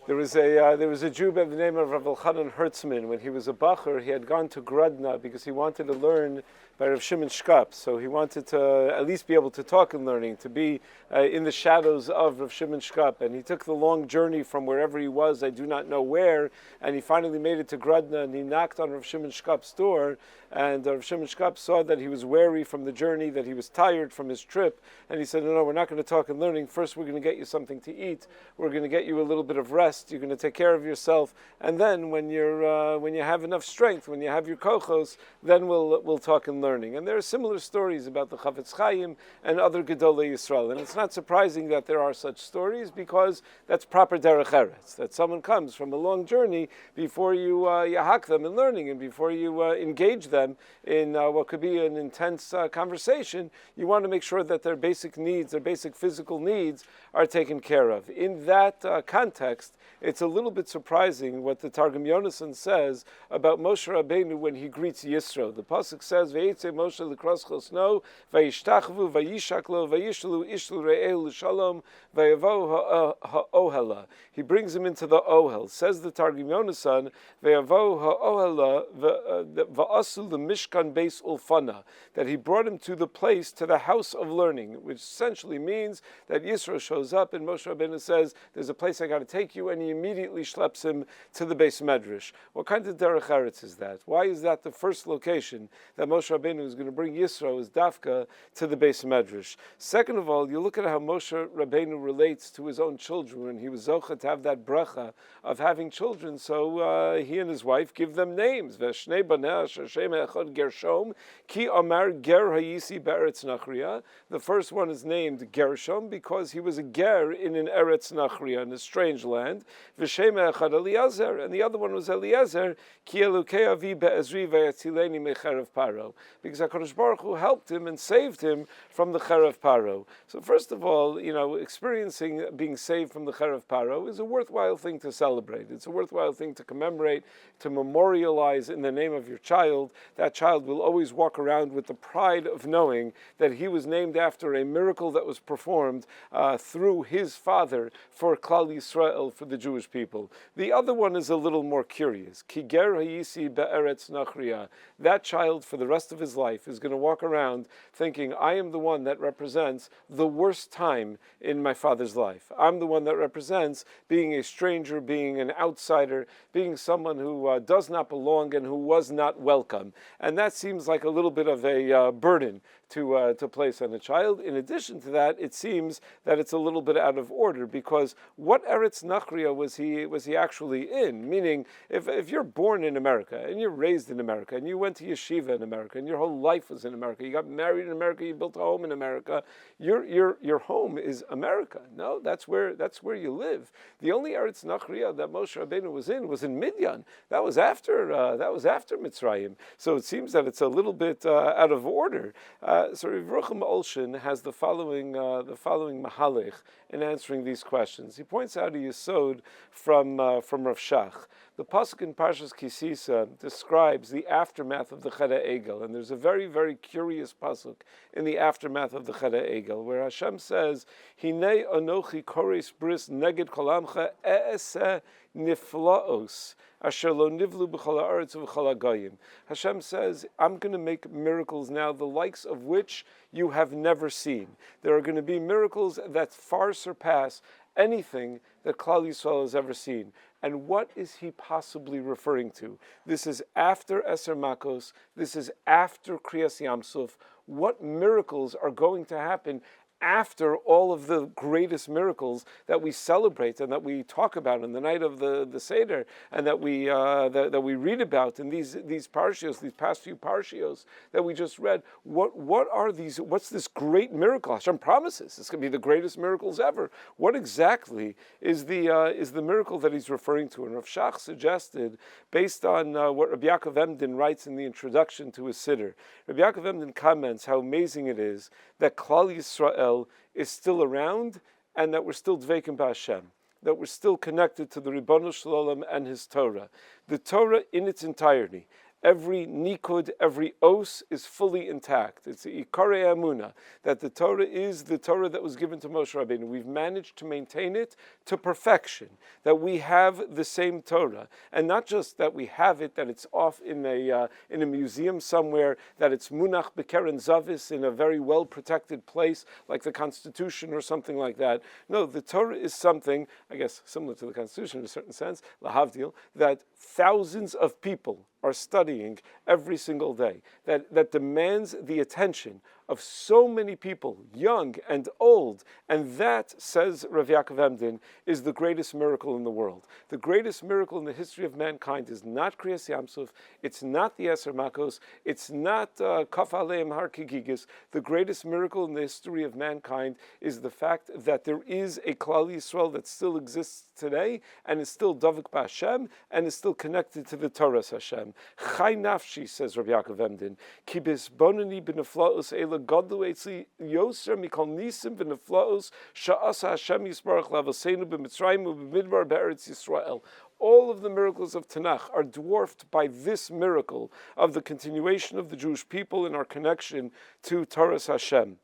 There was a Jew by the name of Rav Elchanan Hertzman. When he was a bacher, he had gone to Grodno because he wanted to learn by Rav Shimon Shkop. So he wanted to at least be able to talk in learning, to be in the shadows of Rav Shimon Shkop. And he took the long journey from wherever he was, I do not know where, and he finally made it to Grodno, and he knocked on Rav Shimon Shkop's door, and Rav Shimon Shkop saw that he was weary from the journey, that he was tired from his trip, and he said, no, we're not going to talk in learning. First, we're going to get you something to eat. We're going to get you a little bit of rest. You're going to take care of yourself, and then when you have enough strength, when you have your kochos, then we'll talk in learning. And there are similar stories about the Chafetz Chaim and other Gedolei Yisrael, and it's not surprising that there are such stories because that's proper derech eretz, that someone comes from a long journey before you hack them in learning, and before you engage them in what could be an intense conversation. You want to make sure that their basic needs, their basic physical needs, are taken care of. In that context, it's a little bit surprising what the Targum Yonasan says about Moshe Rabbeinu when he greets Yisro. The pasuk says, "Vayitze Moshe l'kros chosno, vayishtachvu, vayishaklo, vayishlu ishlu re'el l'shalom, vayavo ha'ohela." He brings him into the ohel. Says the Targum Yonasan, "Vayavo ha'ohela va'asu l'mishkan beis ulfana," that he brought him to the place, to the house of learning, which essentially means that Yisro shows up and Moshe Rabbeinu says, "There's a place I got to take you," and he immediately schleps him to the Beis Medrash. What kind of derech eretz is that? Why is that the first location that Moshe Rabbeinu is going to bring Yisro, is Dafka, to the Beis Medrash? Second of all, you look at how Moshe Rabbeinu relates to his own children, and he was zocha to have that bracha of having children, so he and his wife give them names. Veshnei baneh asher shem echad Gershom, ki amar ger hayisi be'eretz nachria. The first one is named Gershom because he was a ger in an Eretz Nachria, in a strange land. V'shem echad Eliezer, and the other one was Eliezer, ki elukei avi be'ezri v'yatzileni mecherev paro, because HaKadosh Baruch Hu helped him and saved him from the cherev paro. So first of all, experiencing being saved from the cherev paro is a worthwhile thing to celebrate. It's a worthwhile thing to commemorate, to memorialize in the name of your child. That child will always walk around with the pride of knowing that he was named after a miracle that was performed through his father for Klal Yisrael, for the Jewish people. The other one is a little more curious. Ki ger hayisi be'eretz nachria. That child, for the rest of his life, is going to walk around thinking, I am the one that represents the worst time in my father's life. I'm the one that represents being a stranger, being an outsider, being someone who does not belong and who was not welcome. And that seems like a little bit of a burden to place on a child. In addition to that, it seems that it's a little bit out of order, because what Eretz Nachria was he actually in? Meaning, if you're born in America and you're raised in America and you went to yeshiva in America and your whole life was in America, you got married in America, you built a home in America, your home is America. No, that's where you live. The only Eretz Nachria that Moshe Rabbeinu was in Midian. That was after Mitzrayim. So it seems that it's a little bit out of order. So Rav Rucham Olshin has the following mahalech in answering these questions. He points out a yesod from Rav Shach. The pasuk in Parshas Kisisa describes the aftermath of the Cheda Egel, and there's a very, very curious pasuk in the aftermath of the Cheda Egel, where Hashem says, "Hinei anochi kores bris neged kolamcha e'eseh niflaos asher lo nivlu b'chol haaretz u'b'chol hagoyim." Hashem says, I'm going to make miracles now, the likes of which you have never seen. There are going to be miracles that far surpass anything that Klal Yisrael has ever seen. And what is he possibly referring to? This is after Eser Makos. This is after Kriyas Yamsuf. What miracles are going to happen after all of the greatest miracles that we celebrate and that we talk about in the night of the Seder, and that we read about in these parshios, these past few parshios that we just read? What are these? What's this great miracle? Hashem promises it's going to be the greatest miracles ever. What exactly is the miracle that he's referring to? And Rav Shach suggested, based on what Rabbi Yaakov Emden writes in the introduction to his Siddur. Rabbi Yaakov Emden comments how amazing it is that Klal Yisrael is still around, and that we're still dveikim b'Hashem, that we're still connected to the Ribono Shel Olam and His Torah. The Torah in its entirety, every nikud, every os is fully intact. It's the Ikarei Amuna, that the Torah is the Torah that was given to Moshe Rabbeinu. We've managed to maintain it to perfection, that we have the same Torah. And not just that we have it, that it's off in a museum somewhere, that it's munach bekeren zavis in a very well-protected place, like the Constitution or something like that. No, the Torah is something, I guess, similar to the Constitution in a certain sense, lahavdil, that thousands of people are studying every single day, that demands the attention of so many people, young and old, and that, says Rav Yaakov Emden, is the greatest miracle in the world. The greatest miracle in the history of mankind is not Kriyas Yamsuf, it's not the Eser Makos, it's not Kaf Aleim Har Kigigis. The greatest miracle in the history of mankind is the fact that there is a Klal Yisrael that still exists today, and is still Davik B'Hashem, and is still connected to the Torah Hashem. Chai Nafshi, says Rav Yaakov Emden, Ki Bisbonani B'Neflaos Eila Godlu Eitzi Yoser Mikol Nisim B'Neflaos Sha'asa Hashem Yisbarach Lavaseinu B'Mitzrayim U'B'Midbar Be'eretz Yisrael. All of the miracles of Tanakh are dwarfed by this miracle of the continuation of the Jewish people in our connection to Torah Hashem.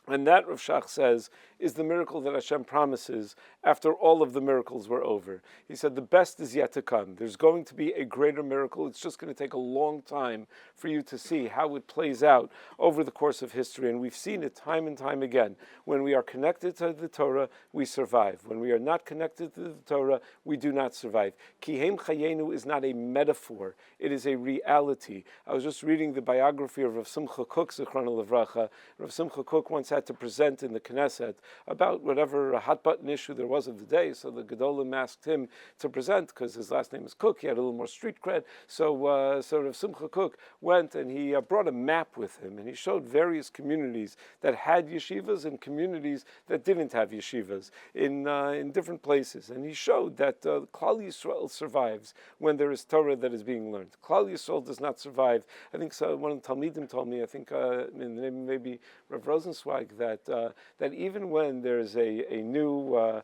And that, Rav Shach says, is the miracle that Hashem promises after all of the miracles were over. He said, the best is yet to come. There's going to be a greater miracle. It's just going to take a long time for you to see how it plays out over the course of history. And we've seen it time and time again. When we are connected to the Torah, we survive. When we are not connected to the Torah, we do not survive. Kihem Chayenu is not a metaphor. It is a reality. I was just reading the biography of Rav Simcha Kook, Zichrono Livracha. Rav Simcha Kook once had to present in the Knesset about whatever hot-button issue there was of the day, so the Gedolim asked him to present, because his last name is Cook, he had a little more street cred, so Rav Simcha Kook went and he brought a map with him, and he showed various communities that had yeshivas and communities that didn't have yeshivas in different places, and he showed that Klal Yisrael survives when there is Torah that is being learned. Klal Yisrael does not survive. I think one of the Talmidim told me, I think maybe Rav Rosenzweig, that even when there's a new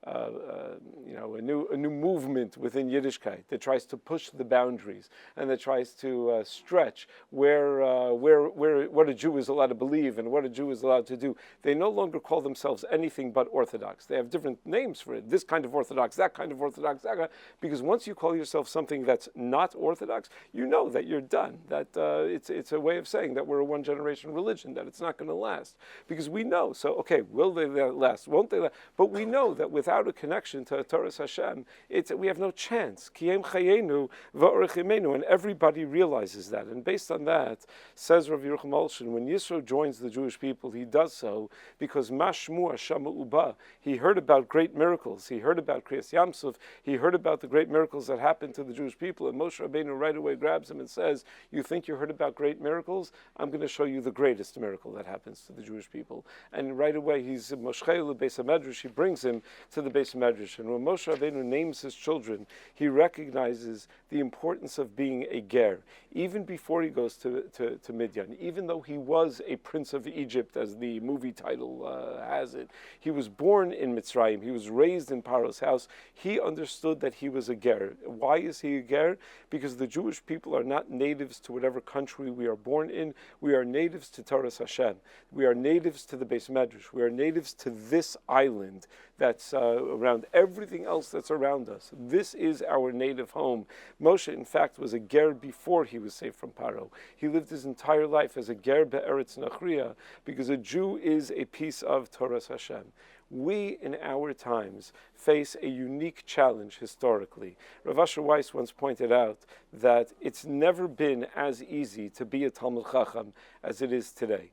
a new movement within Yiddishkeit that tries to push the boundaries and that tries to stretch where what a Jew is allowed to believe and what a Jew is allowed to do. They no longer call themselves anything but Orthodox. They have different names for it. This kind of Orthodox, that kind of Orthodox, that kind. Because once you call yourself something that's not Orthodox, you know that you're done. That it's a way of saying that we're a one-generation religion, that it's not going to last. Because we know. So okay, will they last? Won't they last? But we know that without a connection to Torah Hashem, we have no chance. Kiyem chayenu va'orechimenu, and everybody realizes that. And based on that, says Rav Yerucham Olshin, when Yisro joins the Jewish people, he does so because mashmu hashama uba. He heard about great miracles. He heard about Kriyas Yamsuf. He heard about the great miracles that happened to the Jewish people. And Moshe Rabbeinu right away grabs him and says, "You think you heard about great miracles? I'm going to show you the greatest miracle that happens to the Jewish people." And right away, he's Moshchei Beis HaMedrash. He brings him to the Beis HaMedrash. And when Moshe Rabbeinu names his children, he recognizes the importance of being a ger. Even before he goes to Midian, even though he was a prince of Egypt, as the movie title has it, he was born in Mitzrayim, he was raised in Paro's house, he understood that he was a ger. Why is he a ger? Because the Jewish people are not natives to whatever country we are born in. We are natives to Torah Hashem. We are natives to the Beis Medrash. We are natives to this island that's around everything else that's around us. This is our native home. Moshe, in fact, was a ger before he was saved from Paro. He lived his entire life as a ger be'eretz nachriya, because a Jew is a piece of Torah Hashem. We, in our times, face a unique challenge historically. Rav Asher Weiss once pointed out that it's never been as easy to be a Talmud Chacham as it is today.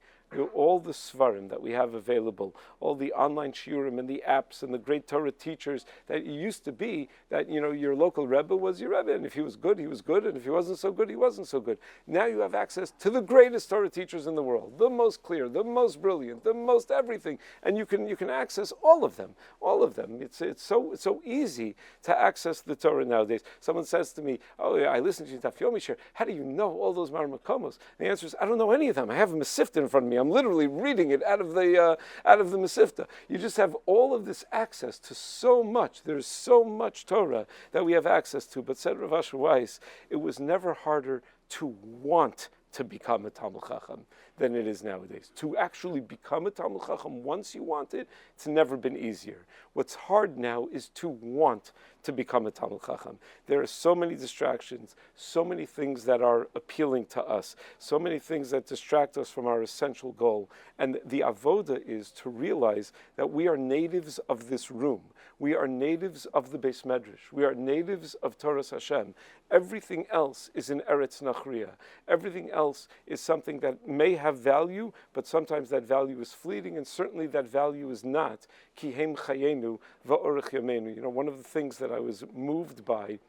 All the svarim that we have available, all the online shiurim and the apps and the great Torah teachers that it used to be that, your local Rebbe was your Rebbe, and if he was good, he was good, and if he wasn't so good, he wasn't so good. Now you have access to the greatest Torah teachers in the world, the most clear, the most brilliant, the most everything, and you can access all of them. It's so easy to access the Torah nowadays. Someone says to me, "Oh, yeah, I listened to you Daf Yomi Shir. How do you know all those Mar Makomos?" And the answer is, I don't know any of them. I have a Masifta in front of me. me. I'm literally reading it out of the Mesivta. You just have all of this access to so much. There's so much Torah that we have access to. But said Rav Asher Weiss, it was never harder to want to become a Talmid Chacham than it is nowadays. To actually become a Talmid Chacham once you want it, it's never been easier. What's hard now is to want to become a Talmid Chacham. There are so many distractions, so many things that are appealing to us, so many things that distract us from our essential goal. And the avoda is to realize that we are natives of this room. We are natives of the Beis Medrash. We are natives of Torah Hashem. Everything else is in Eretz Nachriya. Everything else is something that may have value, but sometimes that value is fleeting, and certainly that value is not. Ki heim chayenu va'orech yameinu. You know, one of the things that I was moved by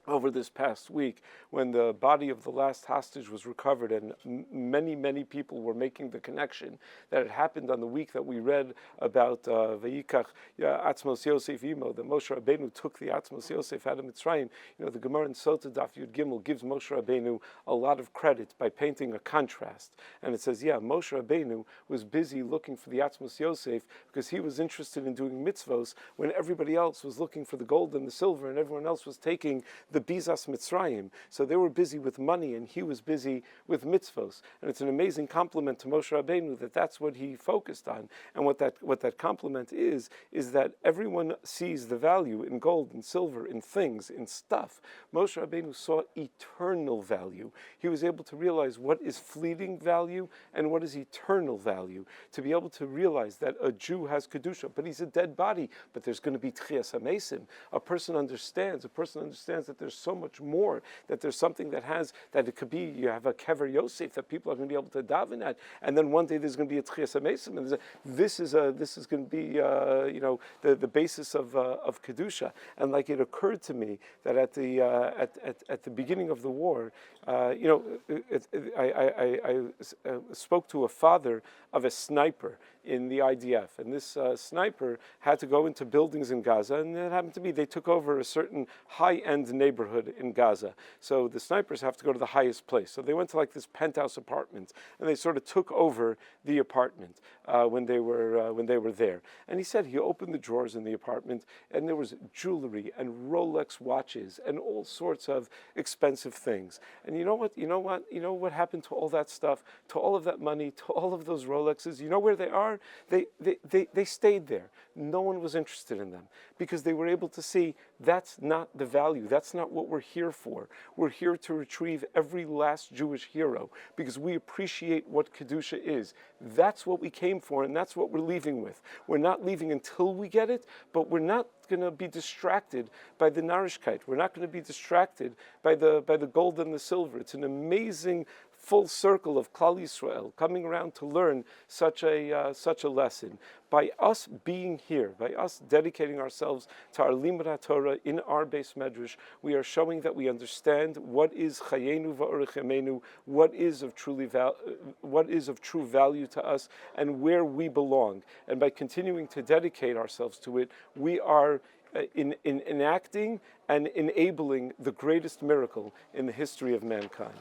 over this past week, when the body of the last hostage was recovered, and many people were making the connection that it happened on the week that we read about Vayikach Atzmos Yosef Imo, that Moshe Rabbeinu took the Atzmos Yosef out of Mitzrayim. You know, the Gemara in Sota Daf Yud Gimel gives Moshe Rabbeinu a lot of credit by painting a contrast, and it says, Moshe Rabbeinu was busy looking for the Atzmos Yosef because he was interested in doing mitzvos when everybody else was looking for the gold and the silver, and everyone else was taking the Bizas Mitzrayim. So they were busy with money and he was busy with mitzvos. And it's an amazing compliment to Moshe Rabbeinu that that's what he focused on. And what that compliment is that everyone sees the value in gold and silver, in things, in stuff. Moshe Rabbeinu saw eternal value. He was able to realize what is fleeting value and what is eternal value. To be able to realize that a Jew has Kedusha, but he's a dead body, but there's going to be Tchias HaMesim. A person understands that there's so much more, that there's something that it could be, you have a Kever Yosef that people are going to be able to daven at, and then one day there's going to be a Tchias HaMesim, and this is going to be the basis of Kedusha. And like it occurred to me that at the beginning of the war, I spoke to a father of a sniper in the IDF, and this sniper had to go into buildings in Gaza, and it happened to be they took over a certain high-end neighborhood in Gaza. So the snipers have to go to the highest place. So they went to like this penthouse apartment, and they sort of took over the apartment when they were there. And he said he opened the drawers in the apartment, and there was jewelry and Rolex watches and all sorts of expensive things. And you know what happened to all that stuff, to all of that money, to all of those Rolexes? You know where they are? They stayed there. No one was interested in them because they were able to see that's not the value. That's not what we're here for. We're here to retrieve every last Jewish hero because we appreciate what Kedusha is. That's what we came for, and that's what we're leaving with. We're not leaving until we get it, but we're not going to be distracted by the narishkeit. We're not going to be distracted by the gold and the silver. It's an amazing full circle of Klal Yisrael coming around to learn such a lesson. By us being here, by us dedicating ourselves to our Limud Torah in our Beis Medrash, we are showing that we understand what is Chayenu va'orech yameinu, what is of true value to us, and where we belong. And by continuing to dedicate ourselves to it, we are in enacting and enabling the greatest miracle in the history of mankind.